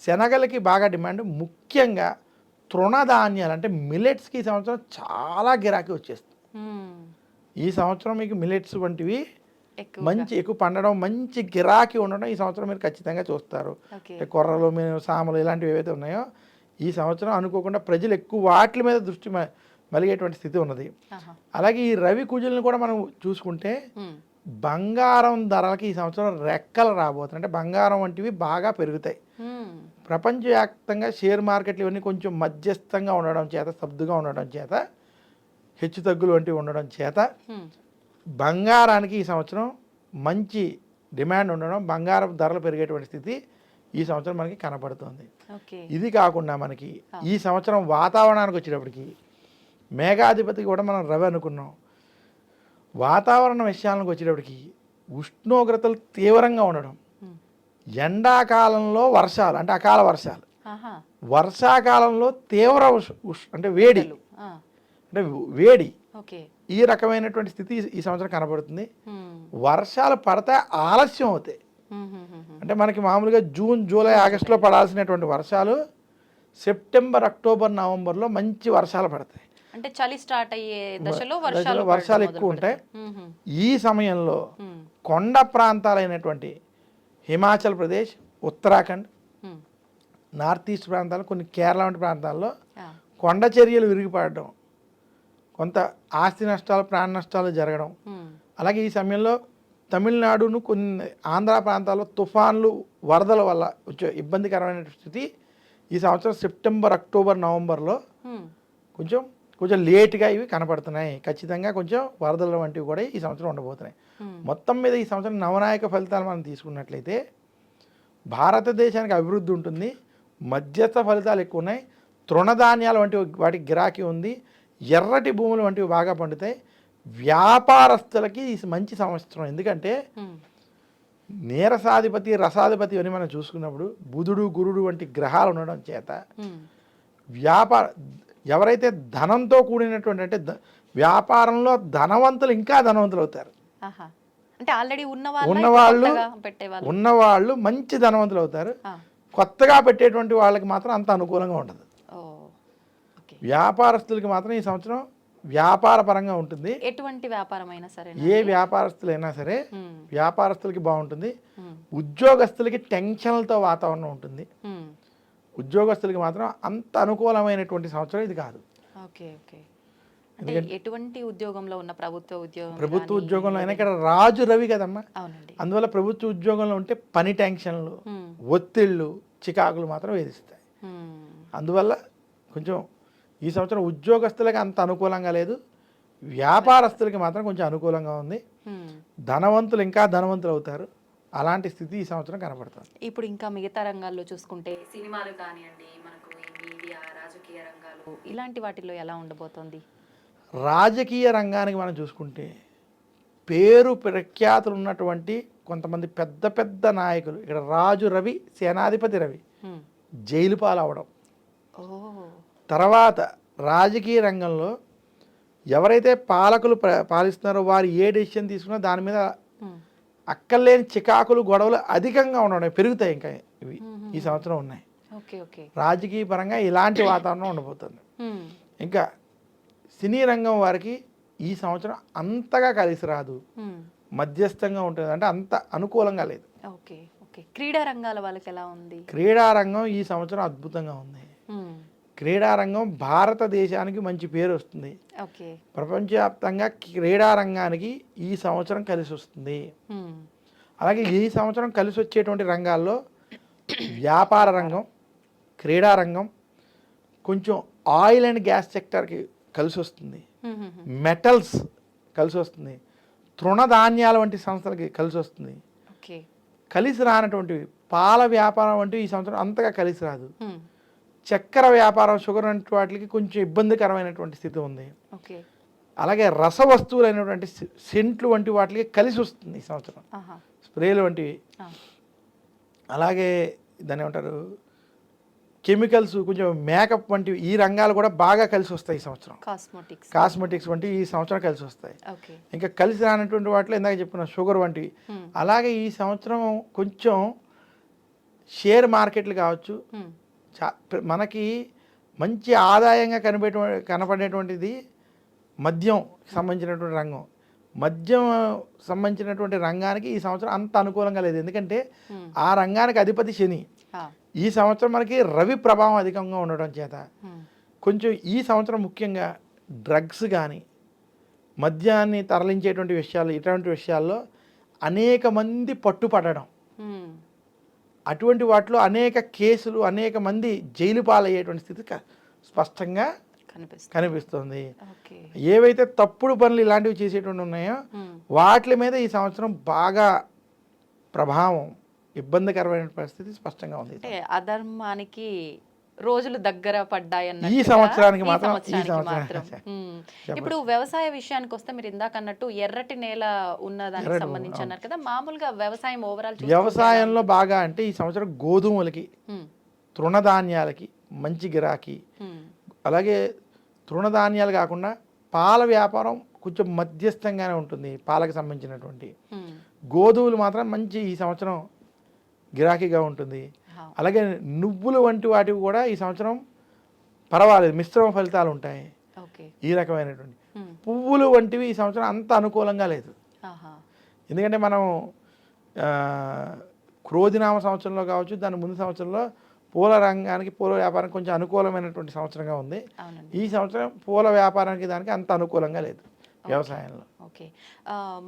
శనగలకి బాగా డిమాండ్. ముఖ్యంగా తృణధాన్యాలు అంటే మిల్లెట్స్కి ఈ సంవత్సరం చాలా గిరాకీ వచ్చేస్తుంది. ఈ సంవత్సరం మీకు మిల్లెట్స్ వంటివి మంచి ఎక్కువ పండడం, మంచి గిరాకీ ఉండడం ఈ సంవత్సరం మీరు ఖచ్చితంగా చూస్తారు. కొర్రలు, సామలు ఇలాంటివి ఏవైతే ఉన్నాయో ఈ సంవత్సరం అనుకోకుండా ప్రజలు ఎక్కువ వాటి మీద దృష్టి మలిగేటువంటి స్థితి ఉన్నది. అలాగే ఈ రవి కుజులను కూడా మనం చూసుకుంటే బంగారం ధరలకి ఈ సంవత్సరం రెక్కలు రాబోతున్నాయి. అంటే బంగారం వంటివి బాగా పెరుగుతాయి. ప్రపంచవ్యాప్తంగా షేర్ మార్కెట్లు ఇవన్నీ కొంచెం మధ్యస్థంగా ఉండడం చేత, స్తబ్దుగా ఉండడం చేత, హెచ్చు తగ్గులు వంటివి ఉండడం చేత బంగారానికి ఈ సంవత్సరం మంచి డిమాండ్ ఉండడం, బంగారం ధరలు పెరిగేటువంటి స్థితి ఈ సంవత్సరం మనకి కనపడుతుంది. ఇది కాకుండా మనకి ఈ సంవత్సరం వాతావరణానికి వచ్చేటప్పటికి మేఘాధిపతి కూడా మనం రవి అనుకున్నాం. వాతావరణ విషయాలకు వచ్చేటప్పటికి ఉష్ణోగ్రతలు తీవ్రంగా ఉండడం, ఎండాకాలంలో వర్షాలు అంటే అకాల వర్షాలు, వర్షాకాలంలో తీవ్ర అంటే వేడి, అంటే వేడి, ఈ రకమైనటువంటి స్థితి ఈ సంవత్సరం కనబడుతుంది. వర్షాలు పడితే ఆలస్యం అవుతాయి. అంటే మనకి మామూలుగా జూన్, జూలై, ఆగస్టులో పడాల్సినటువంటి వర్షాలు సెప్టెంబర్, అక్టోబర్, నవంబర్లో మంచి వర్షాలు పడతాయి. అంటే చలి స్టార్ట్ అయ్యే దశలో వర్షాలు ఎక్కువ ఉంటాయి. ఈ సమయంలో కొండ ప్రాంతాలైనటువంటి హిమాచల్ ప్రదేశ్, ఉత్తరాఖండ్, నార్త్ ఈస్ట్ ప్రాంతాలు, కొన్ని కేరళ వంటి ప్రాంతాల్లో కొండ చర్యలు విరిగిపడడం, కొంత ఆస్తి నష్టాలు, ప్రాణ నష్టాలు జరగడం. అలాగే ఈ సమయంలో తమిళనాడును, కొన్ని ఆంధ్ర ప్రాంతాల్లో తుఫాన్లు, వరదల వల్ల వచ్చే ఇబ్బందికరమైన స్థితి ఈ సంవత్సరం సెప్టెంబర్, అక్టోబర్, నవంబర్లో కొంచెం లేట్గా ఇవి కనపడుతున్నాయి. ఖచ్చితంగా కొంచెం వరదల వంటివి కూడా ఈ సంవత్సరం ఉండబోతున్నాయి. మొత్తం మీద ఈ సంవత్సరం నవనాయక ఫలితాలు మనం తీసుకున్నట్లయితే భారతదేశానికి అభివృద్ధి ఉంటుంది, మధ్యస్థ ఫలితాలు ఎక్కువ ఉన్నాయి, తృణధాన్యాలు వంటివి వాటికి గిరాకీ ఉంది, ఎర్రటి భూములు వంటివి బాగా పండుతాయి. వ్యాపారస్తులకి ఈ మంచి సంవత్సరం. ఎందుకంటే నీరసాధిపతి, రసాధిపతి అని మనం చూసుకున్నప్పుడు బుధుడు, గురుడు వంటి గ్రహాలు ఉండడం చేత ఎవరైతే ధనంతో కూడినటువంటి, అంటే వ్యాపారంలో ధనవంతులు ఇంకా ధనవంతులు అవుతారు. అంటే ఆల్రెడీ ఉన్నవాళ్ళు మంచి ధనవంతులు అవుతారు. కొత్తగా పెట్టేటువంటి వాళ్ళకి మాత్రం అంత అనుకూలంగా ఉండదు. వ్యాపారస్తులకి మాత్రం ఈ సంవత్సరం వ్యాపార పరంగా ఉంటుంది. ఎటువంటి వ్యాపారమైనా సరే, ఏ వ్యాపారస్తులైనా సరే వ్యాపారస్తులకి బాగుంటుంది. ఉద్యోగస్తులకి టెన్షన్లతో వాతావరణం ఉంటుంది. ఉద్యోగస్తులకి మాత్రం అంత అనుకూలమైనటువంటి సంవత్సరం ఇది కాదు. ఎటువంటి ఉద్యోగంలో ఉన్న ప్రభుత్వ ఉద్యోగంలో అయినా ఇక్కడ రాజు రవి కదమ్మా, అందువల్ల ప్రభుత్వ ఉద్యోగంలో ఉంటే పని టెన్షన్లు, ఒత్తిళ్ళు, చికాకులు మాత్రం వేధిస్తాయి. అందువల్ల కొంచెం ఈ సంవత్సరం ఉద్యోగస్తులకి అంత అనుకూలంగా లేదు, వ్యాపారస్తులకి మాత్రం కొంచెం అనుకూలంగా ఉంది. ధనవంతులు ఇంకా ధనవంతులు అవుతారు. అలాంటి స్థితి ఈ సంవత్సరం కనబడుతుంది. ఇప్పుడు ఇంకా మిగతా రంగాల్లో చూసుకుంటే సినిమాలు కానివ్వండి, మనకు మీడియా, రాజకీయ రంగాలు, ఇలాంటి వాటిల్లో ఎలా ఉండబోతోంది? రాజకీయ రంగానికి మనం చూసుకుంటే పేరు ప్రఖ్యాతులు ఉన్నటువంటి కొంతమంది పెద్ద పెద్ద నాయకులు, ఇక్కడ రాజు రవి, సేనాధిపతి రవి జైలు పాలవడం, తర్వాత రాజకీయ రంగంలో ఎవరైతే పాలకులు పాలిస్తున్నారో వారు ఏ డెసిషన్ తీసుకున్నా దాని మీద అక్కర్లేని చికాకులు, గొడవలు అధికంగా ఉండడం, పెరుగుతాయి. ఇంకా ఇవి ఈ సంవత్సరం ఉన్నాయి. రాజకీయ పరంగా ఇలాంటి వాతావరణం ఉండబోతుంది. ఇంకా సినీ రంగం వారికి ఈ సంవత్సరం అంతగా కలిసి రాదు, మధ్యస్థంగా ఉంటుంది, అంటే అంత అనుకూలంగా లేదు. క్రీడా రంగాల వాళ్ళకి ఎలా ఉంది? క్రీడా రంగం ఈ సంవత్సరం అద్భుతంగా ఉంది. క్రీడారంగం భారతదేశానికి మంచి పేరు వస్తుంది. ఓకే. ప్రపంచవ్యాప్తంగా క్రీడారంగానికి ఈ సంవత్సరం కలిసి వస్తుంది. అలాగే ఈ సంవత్సరం కలిసి వచ్చేటువంటి రంగాల్లో వ్యాపార రంగం, క్రీడారంగం, కొంచెం ఆయిల్ అండ్ గ్యాస్ సెక్టర్కి కలిసి వస్తుంది, మెటల్స్ కలిసి వస్తుంది, తృణధాన్యాల వంటి సంస్థలకి కలిసి వస్తుంది. ఓకే. కలిసి రానటువంటివి పాల వ్యాపారం వంటివి ఈ సంవత్సరం అంతగా కలిసి రాదు. చక్కెర వ్యాపారం, షుగర్ వంటి వాటికి కొంచెం ఇబ్బందికరమైనటువంటి స్థితి ఉంది. ఓకే. అలాగే రస వస్తువులైనటువంటి సెంట్లు వంటి వాటికి కలిసి వస్తుంది ఈ సంవత్సరం, స్ప్రేలు వంటివి. అలాగే దాన్ని ఏమంటారు, కెమికల్స్, కొంచెం మేకప్ వంటివి, ఈ రంగాలు కూడా బాగా కలిసి వస్తాయి ఈ సంవత్సరం. కాస్మెటిక్స్ వంటివి ఈ సంవత్సరం కలిసి వస్తాయి. ఇంకా కలిసి రానటువంటి వాటిలో ఇందాక చెప్పుకున్న షుగర్ వంటివి. అలాగే ఈ సంవత్సరం కొంచెం షేర్ మార్కెట్లు కావచ్చు, మనకి మంచి ఆదాయంగా కనపడేటువంటిది మద్యం సంబంధించినటువంటి రంగం. మద్యం సంబంధించినటువంటి రంగానికి ఈ సంవత్సరం అంత అనుకూలంగా లేదు. ఎందుకంటే ఆ రంగానికి అధిపతి శని. ఈ సంవత్సరం మనకి రవి ప్రభావం అధికంగా ఉండడం చేత కొంచెం ఈ సంవత్సరం ముఖ్యంగా డ్రగ్స్ కానీ మద్యాన్ని తరలించేటువంటి విషయాలు, ఇటువంటి విషయాల్లో అనేక మంది పట్టుపడడం, అటువంటి వాటిలో అనేక కేసులు, అనేక మంది జైలు పాలయ్యేటువంటి స్థితి స్పష్టంగా కనిపిస్తుంది. ఏవైతే తప్పుడు పనులు ఇలాంటివి చేసేటువంటి ఉన్నాయో వాటి మీద ఈ సంవత్సరం బాగా ప్రభావం, ఇబ్బందికరమైన పరిస్థితి స్పష్టంగా ఉంది. అధర్మానికి రోజులు దగ్గర పడ్డాయి ఈ సంవత్సరానికి మాత్రం. ఇప్పుడు వ్యవసాయ విషయానికి వస్తే మీరు ఇందాక అన్నట్టు ఎర్రటి నేల ఉన్నదానికి సంబంధించి అన్నారు కదా, మామూలుగా వ్యవసాయం ఓవరాల్ వ్యవసాయంలో బాగా అంటే ఈ సంవత్సరం గోధుమలకి, తృణధాన్యాలకి మంచి గిరాకీ. అలాగే తృణధాన్యాలు కాకుండా పాల వ్యాపారం కొంచెం మధ్యస్థంగానే ఉంటుంది, పాలకు సంబంధించినటువంటి. గోధుమలు మాత్రం మంచి ఈ సంవత్సరం గిరాకీగా ఉంటుంది. అలాగే నువ్వులు వంటి వాటివి కూడా ఈ సంవత్సరం పర్వాలేదు, మిశ్రమ ఫలితాలు ఉంటాయి. ఈ రకమైనటువంటి పువ్వులు వంటివి ఈ సంవత్సరం అంత అనుకూలంగా లేదు. ఎందుకంటే మనం క్రోధినామ సంవత్సరంలో కావచ్చు, దాని ముందు సంవత్సరంలో పూల రంగానికి, పూల వ్యాపారానికి కొంచెం అనుకూలమైనటువంటి సంవత్సరంగా ఉంది. ఈ సంవత్సరం పూల వ్యాపారానికి దానికి అంత అనుకూలంగా లేదు వ్యవసాయంలో. ఓకే.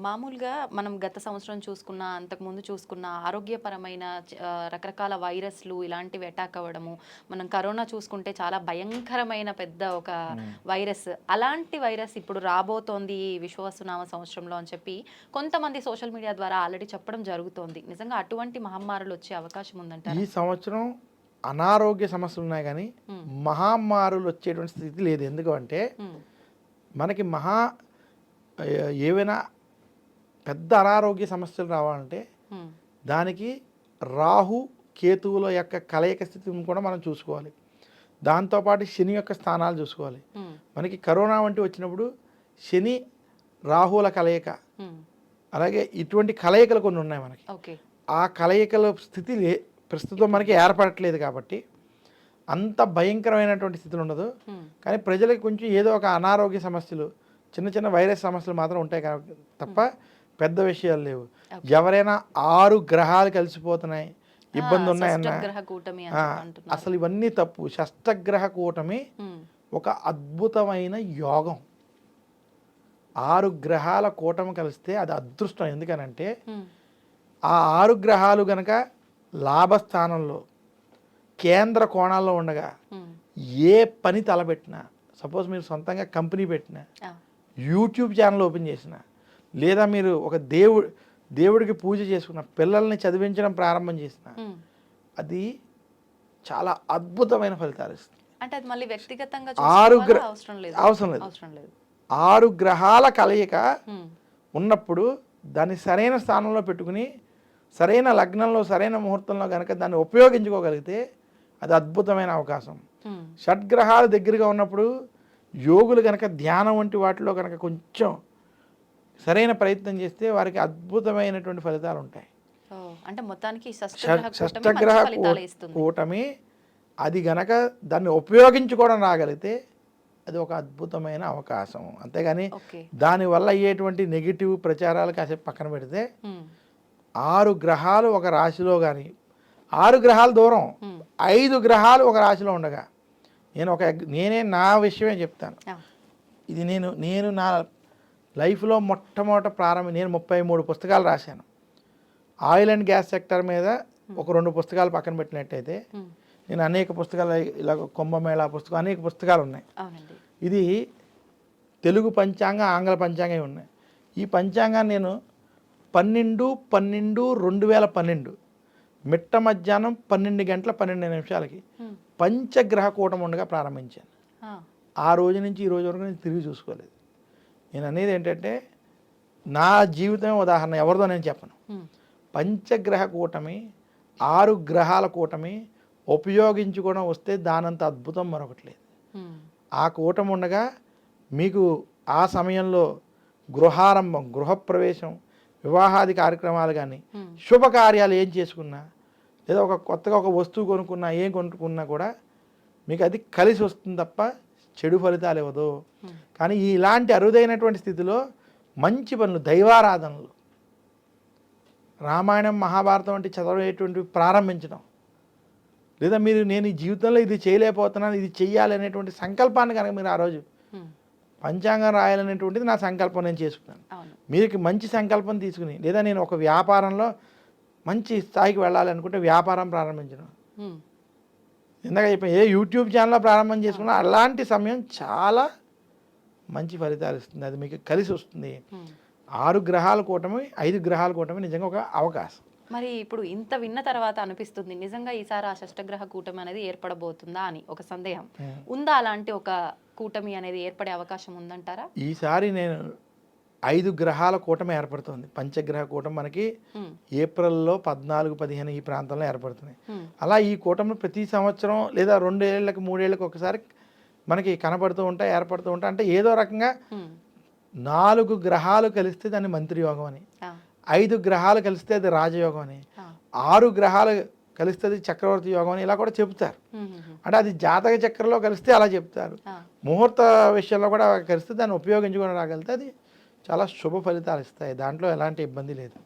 మామూలుగా మనం గత సంవత్సరం చూసుకున్న, అంతకుముందు చూసుకున్న ఆరోగ్యపరమైన రకరకాల వైరస్లు ఇలాంటివి అటాక్ అవ్వడము, మనం కరోనా చూసుకుంటే చాలా భయంకరమైన పెద్ద ఒక వైరస్, అలాంటి వైరస్ ఇప్పుడు రాబోతోంది విశ్వవసునామ సంవత్సరంలో అని చెప్పి కొంతమంది సోషల్ మీడియా ద్వారా ఆల్రెడీ చెప్పడం జరుగుతోంది. నిజంగా అటువంటి మహమ్మారులు వచ్చే అవకాశం ఉందంట? ఈ సంవత్సరం అనారోగ్య సమస్యలు ఉన్నాయి కానీ మహమ్మారులు వచ్చేటువంటి స్థితి లేదు. ఎందుకంటే మనకి ఏవైనా పెద్ద అనారోగ్య సమస్యలు రావాలంటే దానికి రాహు కేతువుల యొక్క కలయిక స్థితిని కూడా మనం చూసుకోవాలి. దాంతోపాటు శని యొక్క స్థానాలు చూసుకోవాలి. మనకి కరోనా వంటి వచ్చినప్పుడు శని రాహుల కలయిక, అలాగే ఇటువంటి కలయికలు కొన్ని ఉన్నాయి మనకి. ఆ కలయికల స్థితి ప్రస్తుతం మనకి ఏర్పడట్లేదు కాబట్టి అంత భయంకరమైనటువంటి స్థితులు ఉండదు. కానీ ప్రజలకు కొంచెం ఏదో ఒక అనారోగ్య సమస్యలు, చిన్న చిన్న వైరస్ సమస్యలు మాత్రం ఉంటాయి కాబట్టి తప్ప పెద్ద విషయాలు లేవు. ఎవరైనా 6 గ్రహాలు కలిసిపోతున్నాయి, ఇబ్బంది ఉన్నాయన్నా అసలు ఇవన్నీ తప్పు. షష్టగ్రహ కూటమి ఒక అద్భుతమైన యోగం. 6 గ్రహాల కూటమి కలిస్తే అది అదృష్టం. ఎందుకనంటే ఆ 6 గ్రహాలు గనక లాభస్థానంలో కేంద్ర కోణాల్లో ఉండగా ఏ పని తలపెట్టినా, సపోజ్ మీరు సొంతంగా కంపెనీ పెట్టినా, యూట్యూబ్ ఛానల్ ఓపెన్ చేసిన, లేదా మీరు ఒక దేవుడికి పూజ చేసుకున్న, పిల్లల్ని చదివించడం ప్రారంభం చేసిన, అది చాలా అద్భుతమైన ఫలితాలు ఇస్తుంది. అంటే అది మళ్ళీ వ్యక్తిగతంగా అవసరం లేదు. 6 గ్రహాల కలయిక ఉన్నప్పుడు దాన్ని సరైన స్థానంలో పెట్టుకుని సరైన లగ్నంలో, సరైన ముహూర్తంలో కనుక దాన్ని ఉపయోగించుకోగలిగితే అది అద్భుతమైన అవకాశం. షడ్గ్రహాలు దగ్గరగా ఉన్నప్పుడు యోగులు కనుక ధ్యానం వంటి వాటిలో కనుక కొంచెం సరైన ప్రయత్నం చేస్తే వారికి అద్భుతమైనటువంటి ఫలితాలు ఉంటాయి. అంటే మొత్తానికి షష్టగ్రహ కూటమి అది గనక దాన్ని ఉపయోగించుకోవడం రాగలిగితే అది ఒక అద్భుతమైన అవకాశం. అంతేగాని దానివల్ల అయ్యేటువంటి నెగిటివ్ ప్రచారాలు కాసేపు పక్కన పెడితే 6 గ్రహాలు ఒక రాశిలో కానీ, 6 గ్రహాలు దూరం 5 గ్రహాలు ఒక రాశిలో ఉండగా నేనే నా విషయమే చెప్తాను. ఇది నేను నా లైఫ్లో మొట్టమొదట నేను 33 పుస్తకాలు రాశాను. ఆయిల్ అండ్ గ్యాస్ సెక్టర్ మీద ఒక 2 పుస్తకాలు పక్కన పెట్టినట్టయితే నేను అనేక పుస్తకాలు, ఇలా కుంభమేళా పుస్తకం, అనేక పుస్తకాలు ఉన్నాయి. ఇది తెలుగు పంచాంగం, ఆంగ్ల పంచాంగం ఉన్నాయి. ఈ పంచాంగాన్ని నేను 12/12/2012 మిట్ట మధ్యాహ్నం 12 గంటల 12 నిమిషాలకి పంచగ్రహ కూటమి ఉండగా ప్రారంభించాను. ఆ రోజు నుంచి ఈ రోజు వరకు నేను తిరిగి చూసుకోలేదు. నేను అనేది ఏంటంటే నా జీవితమే ఉదాహరణ, ఎవరిదో నేను చెప్పను. పంచగ్రహ కూటమి, 6 గ్రహాల కూటమి ఉపయోగించుకోవడం వస్తే దానంత అద్భుతం మరొకటి లేదు. ఆ కూటమి ఉండగా మీకు ఆ సమయంలో గృహారంభం, గృహప్రవేశం, వివాహాది కార్యక్రమాలు కానీ, శుభకార్యాలు ఏం చేసుకున్నా, లేదా కొత్తగా ఒక వస్తువు కొనుక్కున్నా, ఏం కొనుక్కున్నా కూడా మీకు అది కలిసి వస్తుంది తప్ప చెడు ఫలితాలు ఇవ్వదు. కానీ ఇలాంటి అరుదైనటువంటి స్థితిలో మంచి పనులు, దైవారాధనలు, రామాయణం మహాభారతం వంటి చదవేటువంటివి ప్రారంభించడం, లేదా నేను ఈ జీవితంలో ఇది చేయలేకపోతున్నాను, ఇది చెయ్యాలి అనేటువంటి సంకల్పాన్ని కనుక మీరు ఆ రోజు పంచాంగం రాయాలనేటువంటిది నా సంకల్పం, నేను చేసుకున్నాను. మీకు మంచి సంకల్పం తీసుకుని, లేదా నేను ఒక వ్యాపారంలో మంచి స్థాయికి వెళ్ళాలి అనుకుంటే వ్యాపారం ప్రారంభించడం, ఇందాక చెప్పాను, ఏ యూట్యూబ్ ఛానల్లో ప్రారంభం చేసుకున్నా అలాంటి సమయం చాలా మంచి ఫలితాలు ఇస్తుంది. అది మీకు కలిసి వస్తుంది. 6 గ్రహాల కూటమి, 5 గ్రహాల కూటమి నిజంగా ఒక అవకాశం. మరి ఇప్పుడు ఇంత విన్న తర్వాత అనిపిస్తుంది, నిజంగా ఈసారి ఆ షష్టగ్రహ కూటమి అనేది ఏర్పడబోతుందా అని ఒక సందేహం ఉందా? అలాంటి ఒక కూటమి అనేది ఏర్పడే అవకాశం ఉందంటారా? ఈసారి నేను 5 గ్రహాల కూటమి ఏర్పడుతుంది. పంచగ్రహ కూటమి మనకి ఏప్రిల్లో 14, 15 ఈ ప్రాంతంలో ఏర్పడుతున్నాయి. అలా ఈ కూటమి ప్రతి సంవత్సరం లేదా 2 ఏళ్ళకి 3 ఏళ్ళకి ఒకసారి మనకి కనపడుతూ ఉంటాయి, ఏర్పడుతూ ఉంటాయి. అంటే ఏదో రకంగా 4 గ్రహాలు కలిస్తే దాన్ని మంత్రి యోగం అని, 5 గ్రహాలు కలిస్తే అది రాజయోగం అని, 6 గ్రహాలు కలిస్తే అది చక్రవర్తి యోగం అని ఇలా కూడా చెబుతారు. అంటే అది జాతక చక్రంలో కలిస్తే అలా చెప్తారు. ముహూర్త విషయంలో కూడా కలిస్తే దాన్ని ఉపయోగించుకొని రాగలిగితే అది చాలా శుభ ఫలితాలు ఇస్తాయి. దాంట్లో ఎలాంటి ఇబ్బంది లేదు.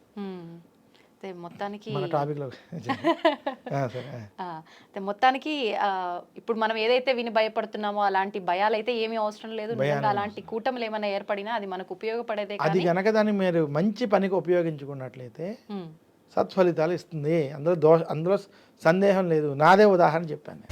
మొత్తానికి మన టాపిక్లో మొత్తానికి ఇప్పుడు మనం ఏదైతే విని భయపడుతున్నామో అలాంటి భయాలు అయితే ఏమీ అవసరం లేదు. నిజంగా అలాంటి కూటములు ఏమైనా ఏర్పడినా అది మనకు ఉపయోగపడేదే. అది కనుక దాన్ని మీరు మంచి పనికి ఉపయోగించుకున్నట్లయితే సత్ఫలితాలు ఇస్తుంది. అందులో సందేహం లేదు. నాదే ఉదాహరణ చెప్పాను.